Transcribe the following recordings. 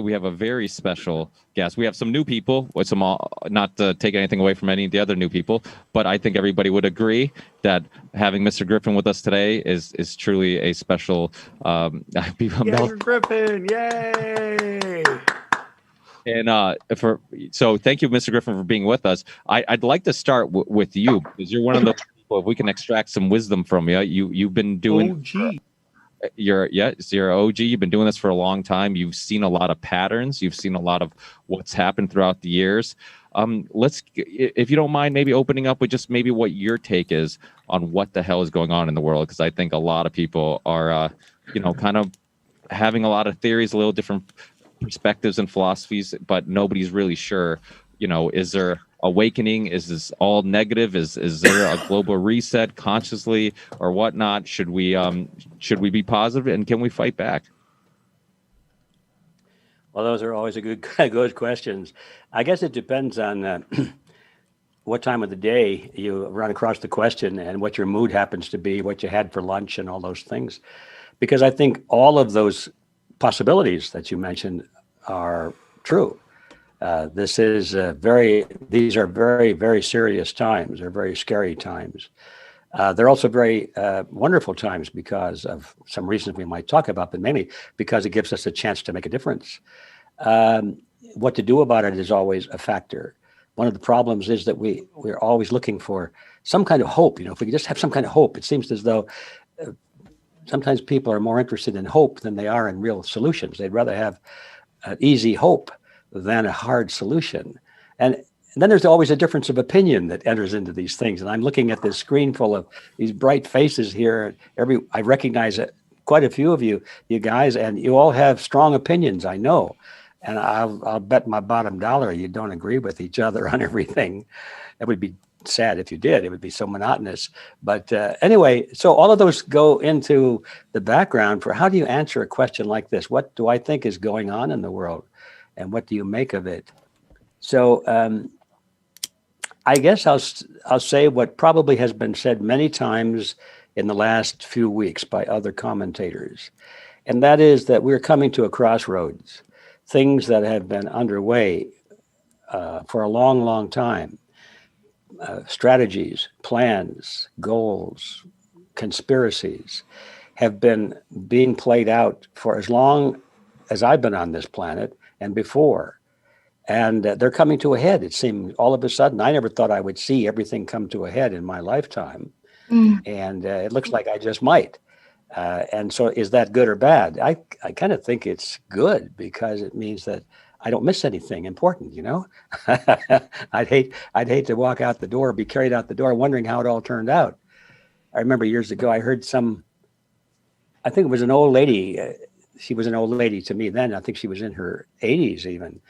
We have a very special guest. We have some new people, with some not to take anything away from any of the other new people, but I think everybody would agree that having Mr. Griffin with us today is truly a special. Yay, Griffin! Yay! And for so, thank you, Mr. Griffin, for being with us. I'd like to start with you because you're one of those people. If we can extract some wisdom from you, you've been doing. OG. You're OG. You've been doing this for a long time. You've seen a lot of patterns. You've seen a lot of what's happened throughout the years. Let's, if you don't mind, maybe opening up with just maybe what your take is on what the hell is going on in the world, because I think a lot of people are, kind of having a lot of theories, a little different perspectives and philosophies, but nobody's really sure. Is there awakening? Is this all negative? Is there a global reset consciously or whatnot? Should we be positive, and can we fight back? Well, those are always a good questions. I guess it depends on what time of the day you run across the question and what your mood happens to be, what you had for lunch, and all those things. Because I think all of those possibilities that you mentioned are true. These are very, very serious times. They're very scary times. They're also very wonderful times because of some reasons we might talk about, but mainly because it gives us a chance to make a difference. What to do about it is always a factor. One of the problems is that we're always looking for some kind of hope. If we could just have some kind of hope, it seems as though sometimes people are more interested in hope than they are in real solutions. They'd rather have an easy hope than a hard solution. And then there's always a difference of opinion that enters into these things. And I'm looking at this screen full of these bright faces here. I recognize quite a few of you guys, and you all have strong opinions, I know. And I'll bet my bottom dollar you don't agree with each other on everything. That would be sad if you did. It would be so monotonous. But anyway, so all of those go into the background for how do you answer a question like this? What do I think is going on in the world? And what do you make of it? So I guess I'll say what probably has been said many times in the last few weeks by other commentators. And that is that we're coming to a crossroads. Things that have been underway for a long, long time. Strategies, plans, goals, conspiracies have been being played out for as long as I've been on this planet and before. And they're coming to a head. It seemed all of a sudden, I never thought I would see everything come to a head in my lifetime. And it looks like I just might. And so is that good or bad? I kind of think it's good because it means that I don't miss anything important, I'd hate to walk out the door, be carried out the door, wondering how it all turned out. I remember years ago, I heard I think it was an old lady. She was an old lady to me then. I think she was in her 80s even.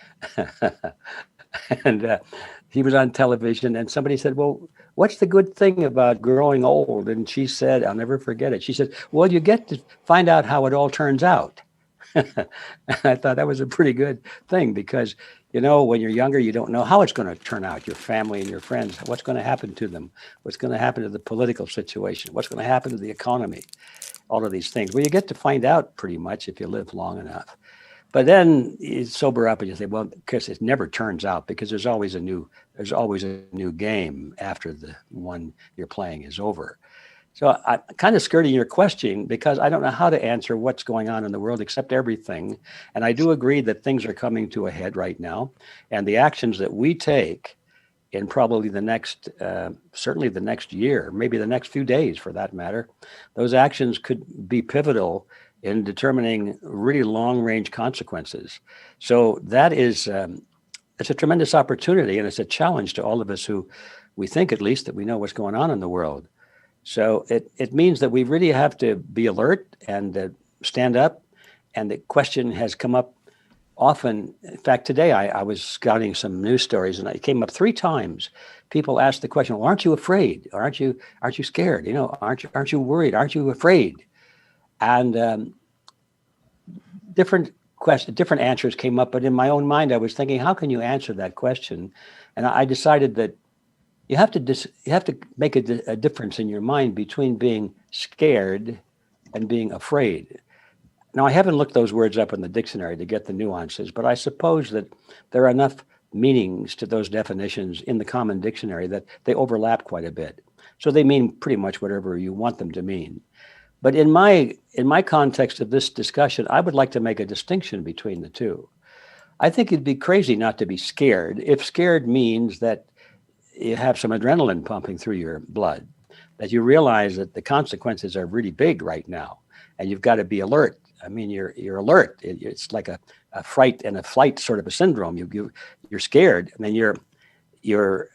And he was on television and somebody said, well, what's the good thing about growing old? And she said, I'll never forget it. She said, well, you get to find out how it all turns out. I thought that was a pretty good thing because, when you're younger, you don't know how it's going to turn out, your family and your friends, what's going to happen to them, what's going to happen to the political situation, what's going to happen to the economy, all of these things. Well, you get to find out pretty much if you live long enough. But then you sober up and you say, well, because it never turns out because there's always a new game after the one you're playing is over. So I'm kind of skirting your question because I don't know how to answer what's going on in the world except everything. And I do agree that things are coming to a head right now. And the actions that we take in probably certainly the next year, maybe the next few days for that matter, those actions could be pivotal in determining really long-range consequences. So that is, it's a tremendous opportunity and it's a challenge to all of us who we think at least that we know what's going on in the world. So it means that we really have to be alert and stand up. And the question has come up often. In fact, today I was scouting some news stories and it came up 3 times. People asked the question, well, aren't you afraid? Or aren't you scared? Aren't you worried? Aren't you afraid? And different answers came up. But in my own mind, I was thinking, how can you answer that question? And I decided that you have to make a difference in your mind between being scared and being afraid. Now, I haven't looked those words up in the dictionary to get the nuances, but I suppose that there are enough meanings to those definitions in the common dictionary that they overlap quite a bit. So they mean pretty much whatever you want them to mean. But in my context of this discussion, I would like to make a distinction between the two. I think it'd be crazy not to be scared if scared means that you have some adrenaline pumping through your blood, that you realize that the consequences are really big right now, and you've got to be alert. I mean, you're alert. It's like a fright and a flight sort of a syndrome. You're scared, and then you're.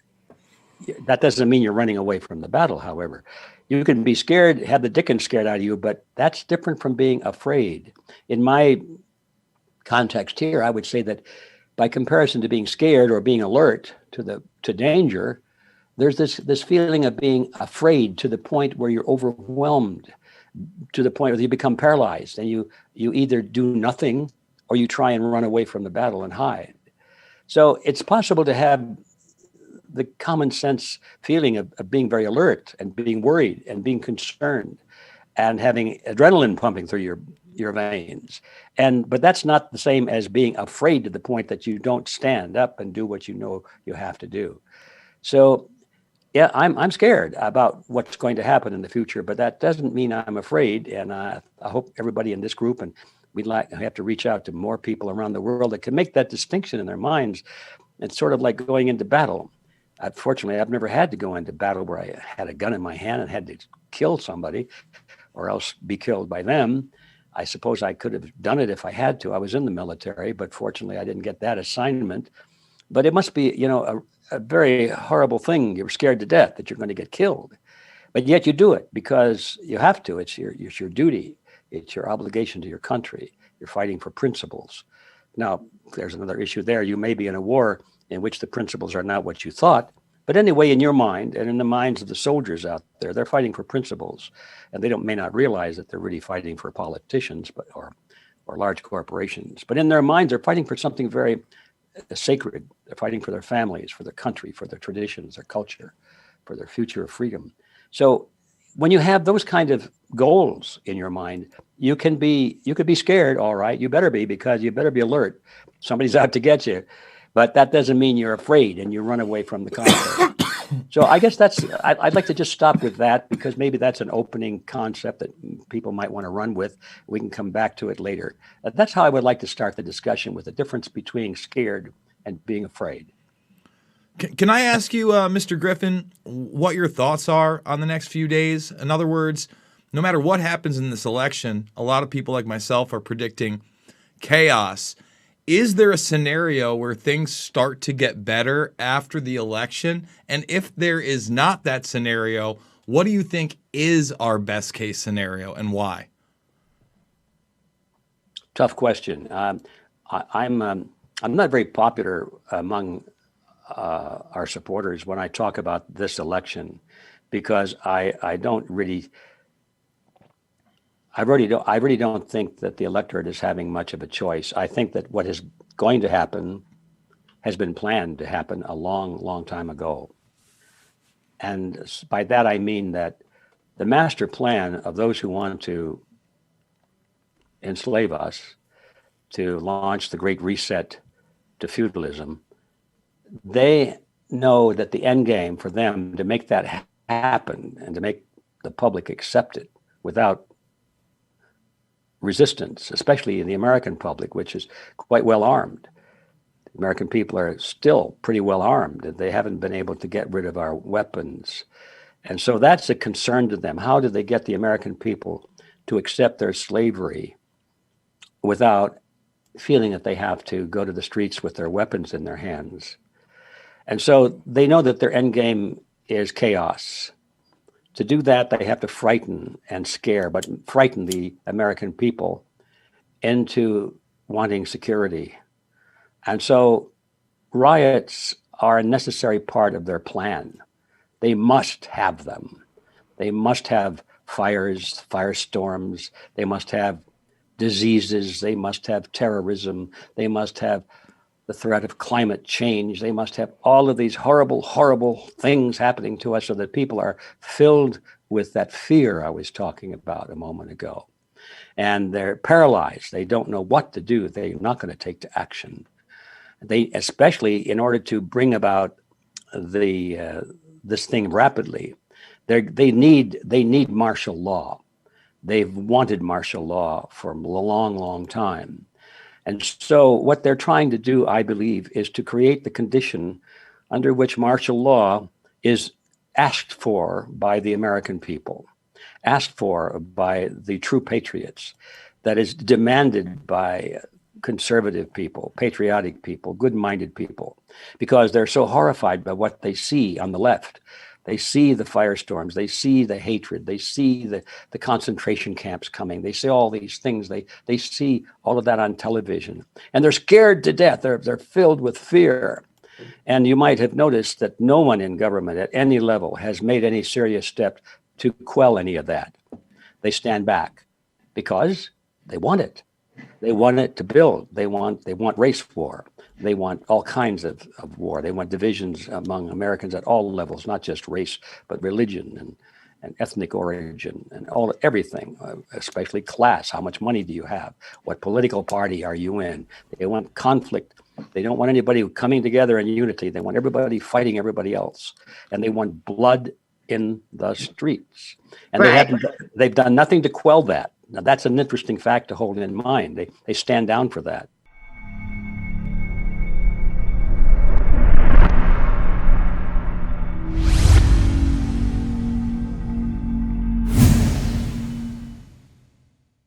That doesn't mean you're running away from the battle. However, you can be scared, have the dickens scared out of you, but that's different from being afraid. In my context here, I would say that by comparison to being scared or being alert to danger, there's this feeling of being afraid to the point where you're overwhelmed, to the point where you become paralyzed, and you either do nothing or you try and run away from the battle and hide. So it's possible to have the common sense feeling of being very alert and being worried and being concerned and having adrenaline pumping through your veins. But that's not the same as being afraid to the point that you don't stand up and do what you know you have to do. So yeah, I'm scared about what's going to happen in the future, but that doesn't mean I'm afraid. And I hope everybody in this group, and I have to reach out to more people around the world that can make that distinction in their minds. It's sort of like going into battle. Unfortunately, I've never had to go into battle where I had a gun in my hand and had to kill somebody or else be killed by them. I suppose I could have done it if I had to. I was in the military, but fortunately I didn't get that assignment. But it must be, a very horrible thing. You're scared to death that you're going to get killed, but yet you do it because you have to. It's your duty. It's your obligation to your country. You're fighting for principles. Now, there's another issue there. You may be in a war in which the principles are not what you thought. But anyway, in your mind and in the minds of the soldiers out there, they're fighting for principles. And they may not realize that they're really fighting for politicians or large corporations. But in their minds, they're fighting for something very sacred. They're fighting for their families, for their country, for their traditions, their culture, for their future of freedom. So when you have those kind of goals in your mind, you could be scared, all right. You better be, because you better be alert. Somebody's out to get you. But that doesn't mean you're afraid and you run away from the conflict. So I guess I'd like to just stop with that, because maybe that's an opening concept that people might want to run with. We can come back to it later. That's how I would like to start the discussion, with the difference between scared and being afraid. Can I ask you, Mr. Griffin, what your thoughts are on the next few days? In other words, no matter what happens in this election, a lot of people like myself are predicting chaos. Is there a scenario where things start to get better after the election? And if there is not that scenario, what do you think is our best case scenario and why? Tough question. I'm not very popular among our supporters when I talk about this election, because I really don't think that the electorate is having much of a choice. I think that what is going to happen has been planned to happen a long, long time ago. And by that, I mean that the master plan of those who want to enslave us, to launch the Great Reset to feudalism, they know that the end game for them to make that happen and to make the public accept it without resistance, especially in the American public, which is quite well armed. The American people are still pretty well armed, and they haven't been able to get rid of our weapons. And so that's a concern to them. How do they get the American people to accept their slavery without feeling that they have to go to the streets with their weapons in their hands? And so they know that their end game is chaos. To do that, they have to frighten and scare, but frighten the American people into wanting security. And so riots are a necessary part of their plan. They must have them. They must have fires, firestorms. They must have diseases. They must have terrorism. They must have the threat of climate change. They must have all of these horrible, horrible things happening to us, so that people are filled with that fear I was talking about a moment ago. and they're paralyzed. They don't know what to do. They're not going to take to action. They, especially in order to bring about this thing rapidly, they need martial law. They've wanted martial law for a long, long time. And so what they're trying to do, I believe, is to create the condition under which martial law is asked for by the American people, asked for by the true patriots, that is demanded by conservative people, patriotic people, good-minded people, because they're so horrified by what they see on the left. They see the firestorms, they see the hatred, they see the concentration camps coming, they see all these things, they see all of that on television, and they're scared to death. They're filled with fear. And you might have noticed that no one in government at any level has made any serious step to quell any of that. They stand back because they want it. They want it to build. They want race war. They want all kinds of war. They want divisions among Americans at all levels, not just race, but religion and ethnic origin and everything, especially class. How much money do you have? What political party are you in? They want conflict. They don't want anybody coming together in unity. They want everybody fighting everybody else. And they want blood in the streets. And they've done nothing to quell that. Now, that's an interesting fact to hold in mind. They stand down for that.